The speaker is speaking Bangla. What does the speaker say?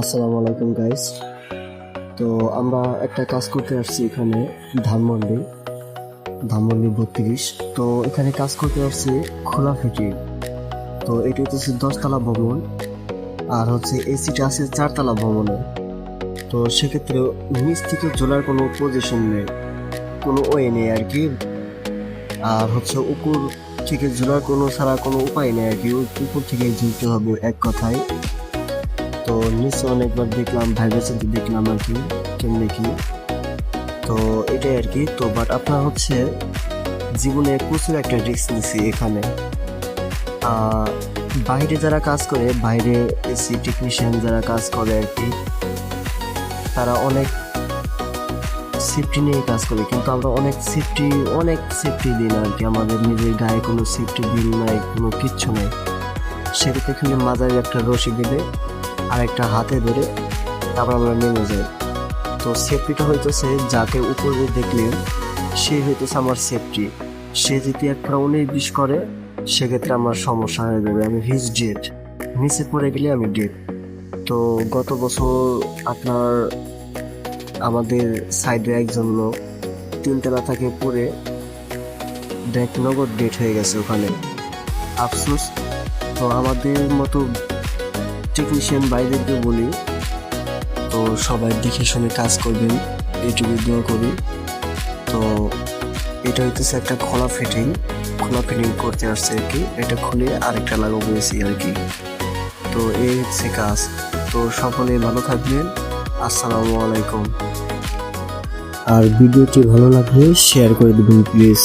আসসালামু আলাইকুম গাইস। তো আমরা একটা কাজ করতে আসছি এখানে ধানমন্ডি 32। তো এখানে কাজ করতে আসছি খোলা ফিটি। তো এটি হচ্ছে 10তলা ভবন, আর হচ্ছে এসিটা আছে 4তলা ভবনে। তো সেক্ষেত্রে নিচ থেকে ঝোলার কোনো পজিশন নেই, কোনো ওয়ে নেই আর কি। আর হচ্ছে উপর থেকে ঝোলার কোনো উপায় নেই আর কি, উপর থেকে ঝুলতে হবে এক কথায়। তো নিচে অনেকবার দেখলাম, ভাইবে চিন্তে দেখলাম আর কি কেমনি কি। তো এটাই আর কি। তো বাট আপনার হচ্ছে জীবনে প্রচুর একটা রিস্ক নিছি এখানে। বাইরে যারা কাজ করে, বাইরে এসি টেকনিশিয়ান যারা কাজ করে আর কি, তারা অনেক সেফটি নিয়ে কাজ করে, কিন্তু আমরা অনেক সেফটি দিই না আর কি। আমাদের নিজের গায়ে কোনো সেফটি বিল নাই, কোনো কিচ্ছু নাই। সেটাতে খালি মাথায় একটা রশি বেঁধে আর একটা হাতে ধরে তারপর আমরা নেমে যাই। তো সেফটিটা হইতেছে, যাকে উপরে দেখলেন সে হইতেছে আমার সেফটি। সে যদি একটা 19-20 করে সেক্ষেত্রে আমার সমস্যা হয়ে যাবে, আমি হিজ ডেড, নিচে পড়ে গেলে আমি ডেড। তো গত বছর আপনার আমাদের সাইডে একজন লোক 3তলা থেকে পড়ে ডাইরেক্ট নগদ ডেড হয়ে গেছে ওখানে। আফসোস। তো আমাদের মতো টেকনিশিয়ান বাইরেকে বলি, তো সবাই দেখে শুনে কাজ করবেন, এইটুকু দোয়া করি। তো এটা হইতেছে একটা খোলা ফিটিং করতে আসছে আর কি। এটা খুলে আরেকটা লাগাবো এসি আর কি। তো এই হচ্ছে কাজ। তো সকলে ভালো থাকবেন। আসসালামু আলাইকুম। আর ভিডিওটি ভালো লাগলে শেয়ার করে দেবেন প্লিজ।